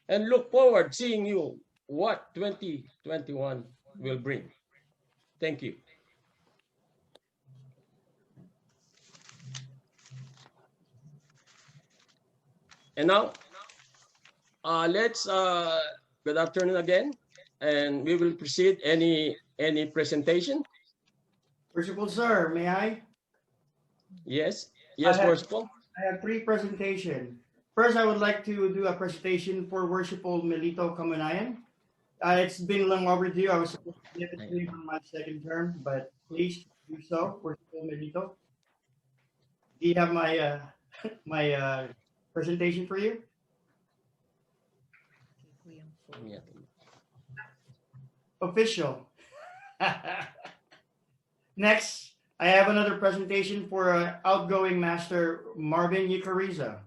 and look forward seeing you what 2021 will bring. Thank you. And now, let's good afternoon again, and we will proceed any presentation. Worshipful sir, may I? Yes, I have- worshipful. I have 3 presentations. First, I would like to do a presentation for Worshipful Melito Kamunayan. It's been long overdue. I was supposed to give it to you on my second term, but please do so, Worshipful Melito. Do you have my my presentation for you? Yeah. Official. Next, I have another presentation for outgoing Master Marvin Eucharisa.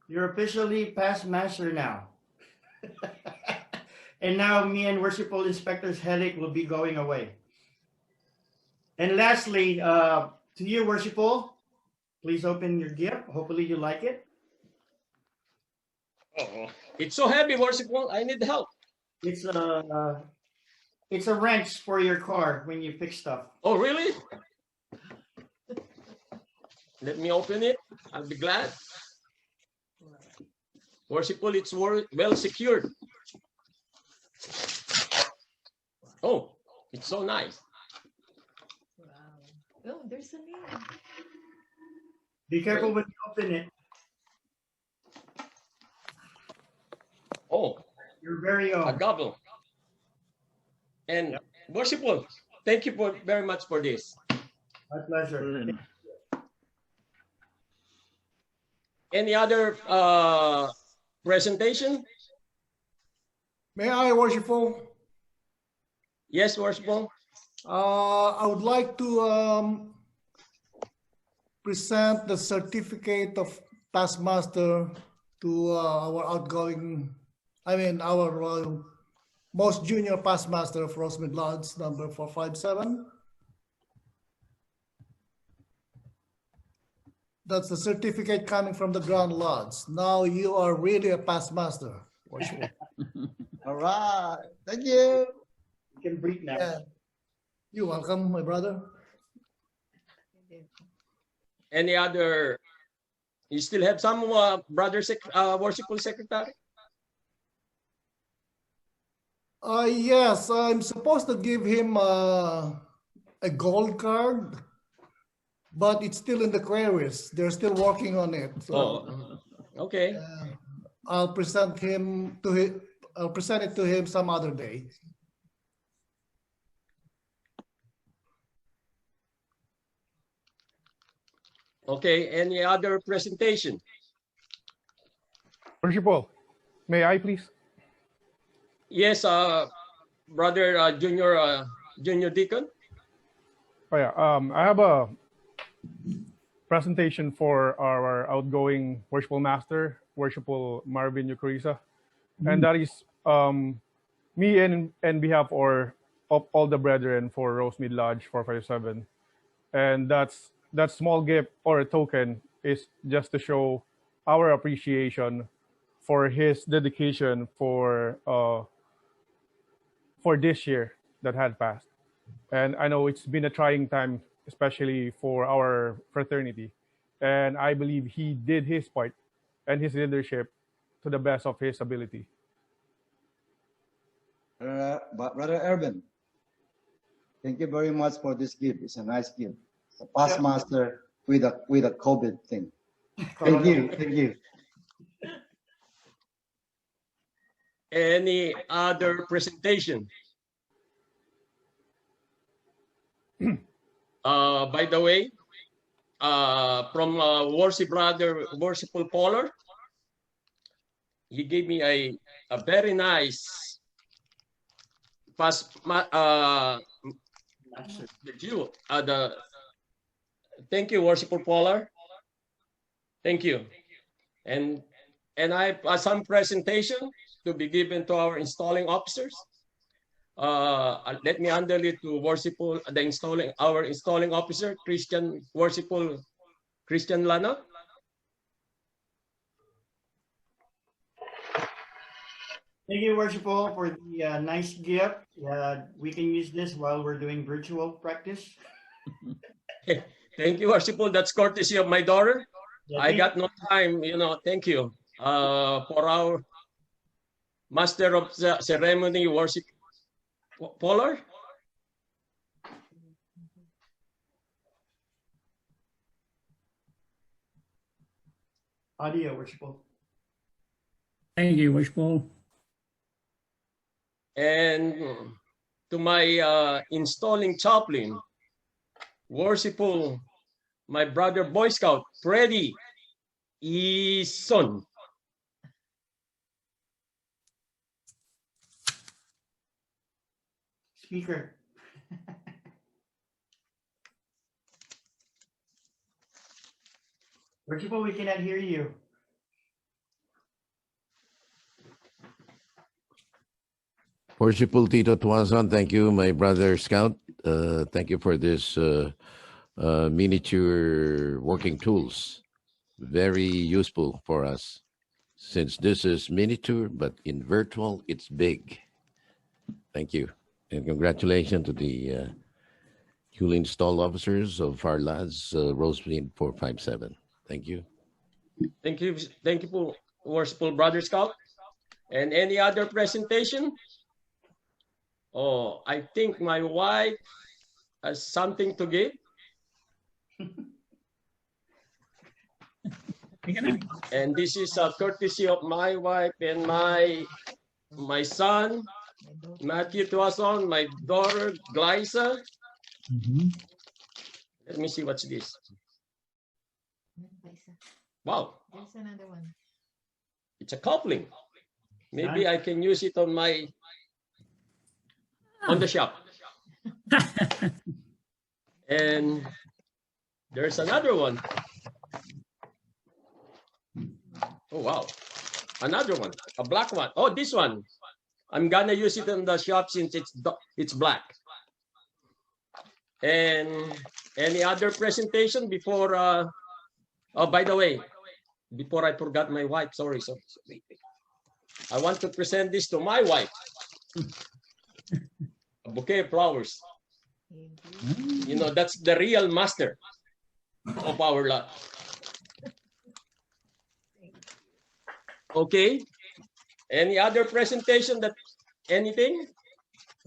You're officially past master now. And now me and Worshipful Inspector's headache will be going away. And lastly, to you, Worshipful, please open your gift. Hopefully you like it. Oh, it's so heavy, worshipful. I need help. It's a wrench for your car when you fix stuff. Oh, really? Let me open it. I'll be glad. Worshipful, it's well secured. Oh, it's so nice. Wow. Oh, there's a name. Be careful when you open it. Oh, Your very a own. gobble. And worshipful, thank you very much for this. My pleasure. Any other presentation? May I, Worshipful? Yes, Worshipful. I would like to present the certificate of past master to our most junior past master of Rosemead Lodge, number 457. That's the certificate coming from the Grand Lodge. Now you are really a past master. Worshipful. All right. Thank you. You can breathe now. Yeah. You're welcome, my brother. Any other? You still have some Worshipful Secretary? Yes, I'm supposed to give him a gold card, but it's still in the queries. They're still working on it. So Okay. I'll present it to him some other day. Okay. Any other presentation? Worshipful, may I please? Yes, brother Junior Deacon. Oh yeah, I have a presentation for our outgoing worshipful master, worshipful Marvin Eucharista, and that is me in behalf of all the brethren for Rosemead Lodge 457, and that small gift or a token is just to show our appreciation for his dedication for this year that had passed. And I know it's been a trying time, especially for our fraternity. And I believe he did his part and his leadership to the best of his ability. Brother Erwin, thank you very much for this gift. It's a nice gift. A past master with a COVID thing. Thank you. Thank you. Any other presentation? By the way, from Worshipful Polar, he gave me a very nice thank you, Worshipful Polar. Thank you. And I have some presentation to be given to our installing officers. Let me handle it to our installing officer, Worshipful Christian Lana. Thank you, Worshipful, for the nice gift. We can use this while we're doing virtual practice. Thank you, Worshipful. That's courtesy of my daughter. Yeah, I got no time, thank you. For our Master of Ceremony, Worship Polar. Audio, Worshipful. Thank you, Worshipful. And to my installing chaplain, Worshipful, my brother Boy Scout, Freddy Ison. Speaker. Worshipful, we cannot hear you. Worshipful Tito Tuazon, thank you, my brother Scout. Thank you for this miniature working tools. Very useful for us. Since this is miniature, but in virtual, it's big. Thank you. And congratulations to the newly installed officers of our lads, Rosemead 457. Thank you. Thank you, Worshipful Brother Scout. And any other presentation? Oh, I think my wife has something to give. And this is a courtesy of my wife and my son, Matthew Tuason, my daughter, Glyza. Let me see what's this. Wow, There's another one. it's a coupling. Maybe I can use it on my on the shop. And there's another one. Oh wow, another one, a black one. Oh, this one. I'm gonna use it in the shop since it's black. And any other presentation before? Oh, by the way, before I forgot my wife. Sorry. I want to present this to my wife. A bouquet of flowers. You know, that's the real master of our lot. Okay. Any other presentation that anything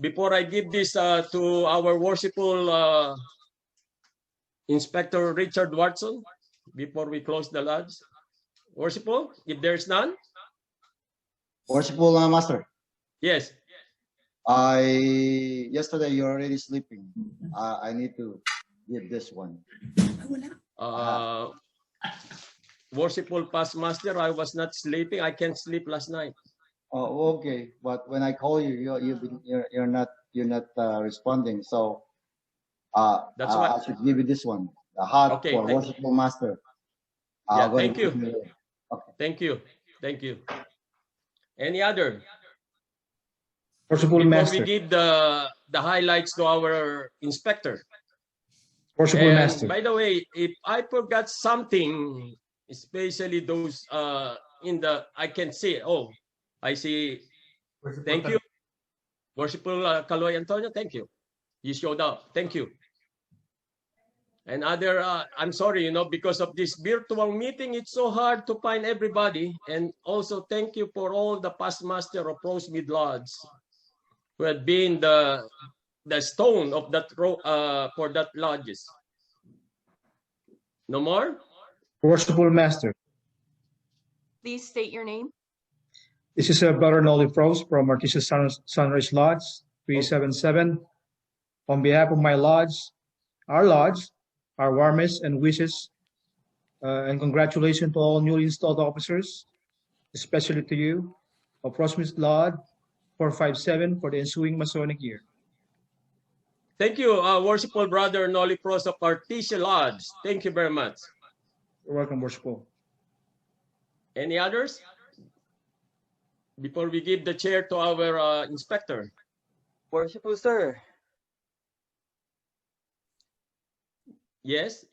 before I give this to our worshipful Inspector Richard Watson before we close the lodge? Worshipful, if there's none? Worshipful Master, Yes. yesterday you're already sleeping. I need to give this one. Worshipful past master, I was not sleeping. I can't sleep last night. Oh, okay. But when I call you, you're not responding. So That's why. I should give you this one. The heart Okay, for thank- Worshipful Master. Yeah, Go thank ahead. you. Okay. Thank you. Thank you. Any other? Worshipful Before Master. we give the highlights to our inspector. Worshipful And Master. by the way, if I forgot something, especially those in the, I can see. Oh, I see. Thank you. Worshipful Kaloy Antonio, thank you. You showed up. Thank you. And other, I'm sorry, you know, because of this virtual meeting, it's so hard to find everybody. And also thank you for all the past master of Rosemead Lodge who had been the stone of that for that lodges. No more? Worshipful Master. Please state your name. This is Brother Nolly Frost from Artesia Sunrise Lodge 377. On behalf of my lodge, our warmest and wishes and congratulations to all newly installed officers, especially to you of Rosemead Lodge 457 for the ensuing Masonic year. Thank you, worshipful brother Nolly Frost of Artesia Lodge. Thank you very much. You're welcome, worshipful. Any others? Before we give the chair to our inspector. Worshipful sir. Yes?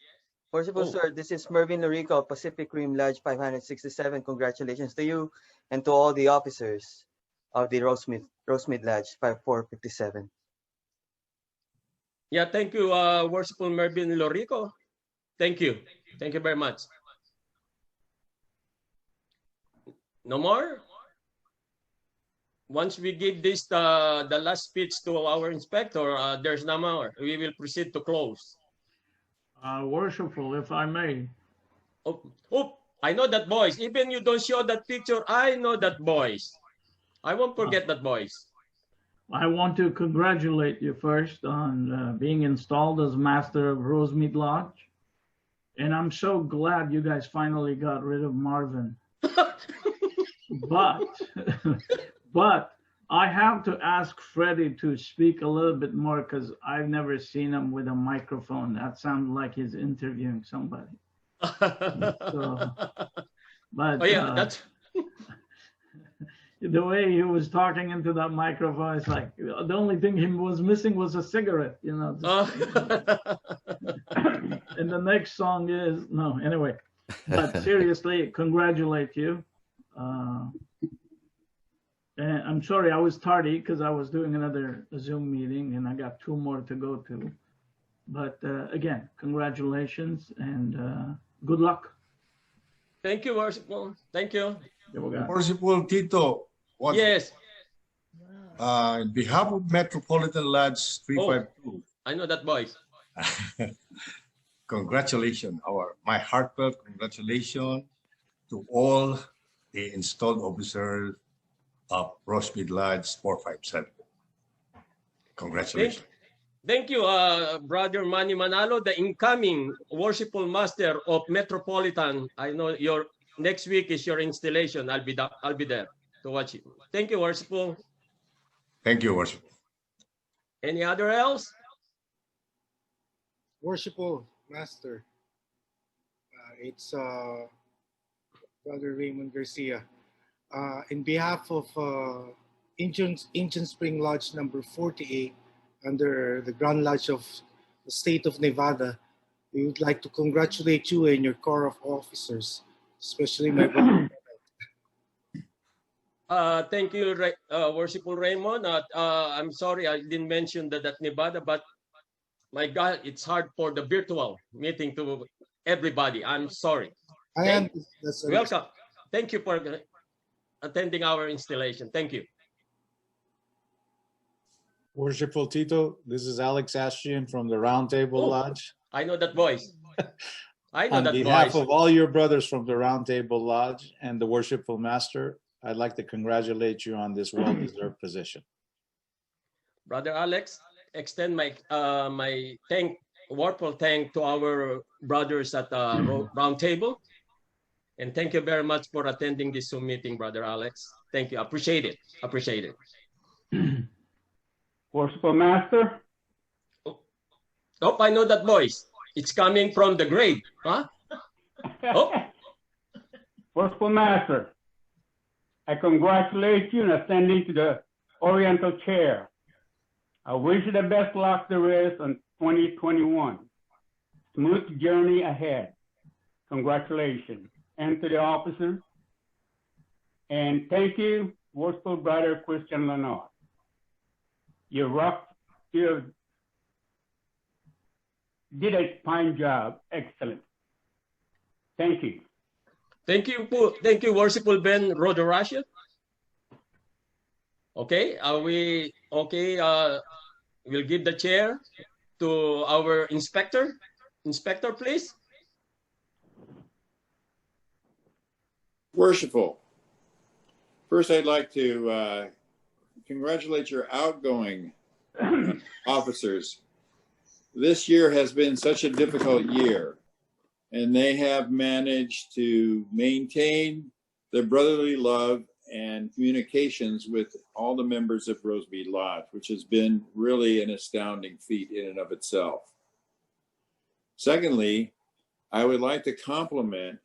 Worshipful sir, this is Mervin Lorico of Pacific Rim Lodge 567. Congratulations to you and to all the officers of the Rosemead Lodge 5457. Yeah, thank you, worshipful Mervin Lorico. Thank you. Thank you very much. No more? Once we give this the last speech to our inspector, there's no more. We will proceed to close. Worshipful, if I may. Oh, I know that voice. Even you don't show that picture, I know that voice. I won't forget that voice. I want to congratulate you first on being installed as master of Rosemead Lodge. And I'm so glad you guys finally got rid of Marvin. But I have to ask Freddie to speak a little bit more because I've never seen him with a microphone. That sounds like he's interviewing somebody. But oh yeah, that's the way he was talking into that microphone, it's like the only thing he was missing was a cigarette, you know. And the next song is no, anyway. But seriously, congratulate you. And I'm sorry I was tardy because I was doing another Zoom meeting and I got 2 more to go to. But again, congratulations and good luck. Thank you, worshipful. Thank you. Worshipful Tito. Yes. On behalf of Metropolitan Lodge 352. I know that voice. Congratulations, my heartfelt congratulations to all the installed officers of Rosemead Lodge 457. Congratulations. Thank you, Brother Manny Manalo, the incoming worshipful master of Metropolitan. I know your next week is your installation. I'll be there to watch it. Thank you, worshipful. Thank you, Worship. Any other else? Worshipful Master, it's Brother Raymond Garcia. In behalf of Ancient Spring Lodge number 48, under the Grand Lodge of the State of Nevada, we would like to congratulate you and your Corps of Officers, especially my brother. Thank you, Worshipful Raymond. I'm sorry I didn't mention that Nevada, but my God, it's hard for the virtual meeting to everybody. I'm sorry. Welcome. Thank you for attending our installation. Thank you. Worshipful Tito, this is Alex Astrian from the Roundtable Lodge. I know that voice. I know On that behalf voice. of all your brothers from the Roundtable Lodge and the Worshipful Master, I'd like to congratulate you on this well-deserved position. Brother Alex, extend my warmful thank to our brothers at the Roundtable. And thank you very much for attending this Zoom meeting, Brother Alex. Thank you. Appreciate it. Appreciate it. Worshipful Master. Oh, I know that voice. It's coming from the grave. Huh? Oh. Worshipful Master, I congratulate you on ascending to the Oriental Chair. I wish you the best luck there is on 2021. Smooth journey ahead. Congratulations. And to the officers. And thank you, Worshipful Brother Christian Lenore. You did a fine job. Excellent. Thank you. Thank you, Worshipful Ben Rodorasha. Okay, we'll give the chair to our inspector. Inspector, please. Worshipful. First, I'd like to congratulate your outgoing officers. This year has been such a difficult year, and they have managed to maintain their brotherly love and communications with all the members of Rosemead Lodge, which has been really an astounding feat in and of itself. Secondly, I would like to compliment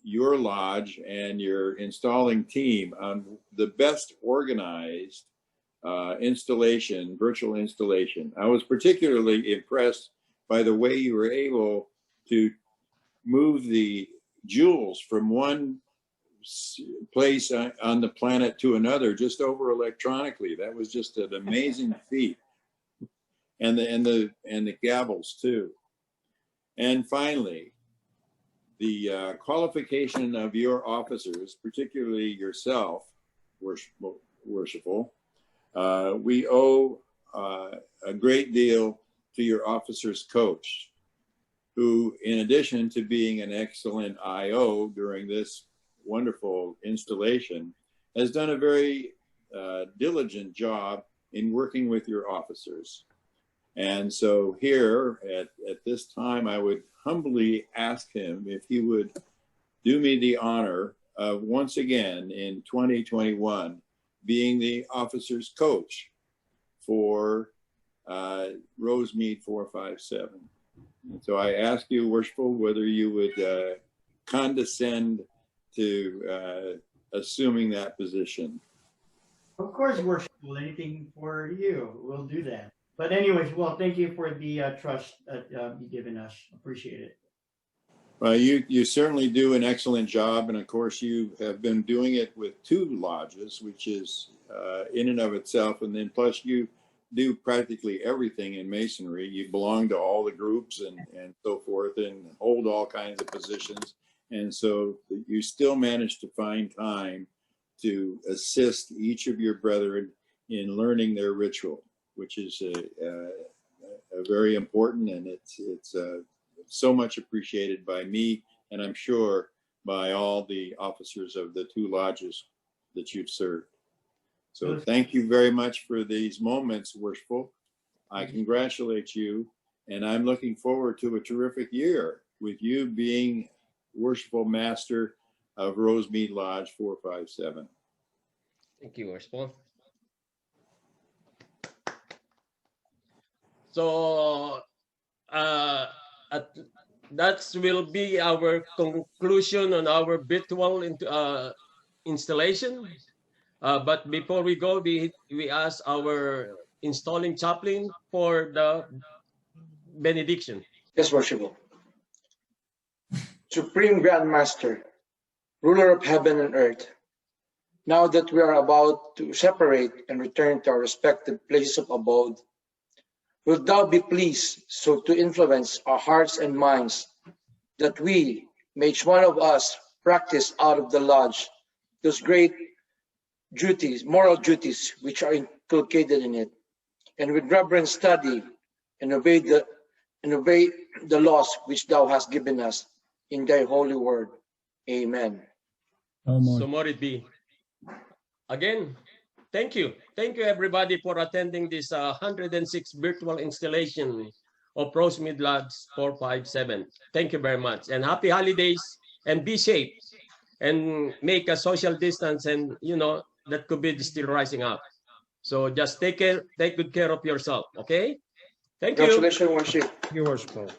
your lodge and your installing team on the best organized installation, virtual installation. I was particularly impressed by the way you were able to move the jewels from one place on the planet to another just over electronically. That was just an amazing feat. And the gavels too. And finally, the qualification of your officers, particularly yourself, worshipful, we owe a great deal to your officers coach, who, in addition to being an excellent IO during this wonderful installation, has done a very diligent job in working with your officers. And so here at this time, I would humbly ask him if he would do me the honor of once again in 2021 being the officer's coach for Rosemead 457. And so I ask you, Worshipful, whether you would condescend to assuming that position. Of course, Worshipful, anything for you, we'll do that. But anyways, well, thank you for the trust that you've given us. Appreciate it. Well, you certainly do an excellent job. And of course, you have been doing it with 2 lodges, which is in and of itself. And then plus you do practically everything in Masonry. You belong to all the groups and so forth and hold all kinds of positions. And so you still manage to find time to assist each of your brethren in learning their ritual, which is a very important, and it's so much appreciated by me, and I'm sure by all the officers of the 2 lodges that you've served. So thank you very much for these moments, Worshipful. I congratulate you, and I'm looking forward to a terrific year with you being Worshipful Master of Rosemead Lodge 457. Thank you, Worshipful. So that will be our conclusion on our virtual installation. But before we go, we ask our installing chaplain for the benediction. Yes, Worshipful. Supreme Grand Master, ruler of heaven and earth, now that we are about to separate and return to our respective places of abode, wilt thou be pleased so to influence our hearts and minds that we, may each one of us, practice out of the lodge those great duties, moral duties which are inculcated in it, and with reverence study and obey the laws which thou hast given us in thy holy word. Amen. So more it be. Again, thank you. Thank you, everybody, for attending this 106 virtual installation of Rosemead Lodge 457. Thank you very much. And happy holidays, and be safe, and make a social distance, and, you know, that COVID is still rising up. So just take good care of yourself, okay? Thank you. Congratulations, Worship. Thank you, Worshipful.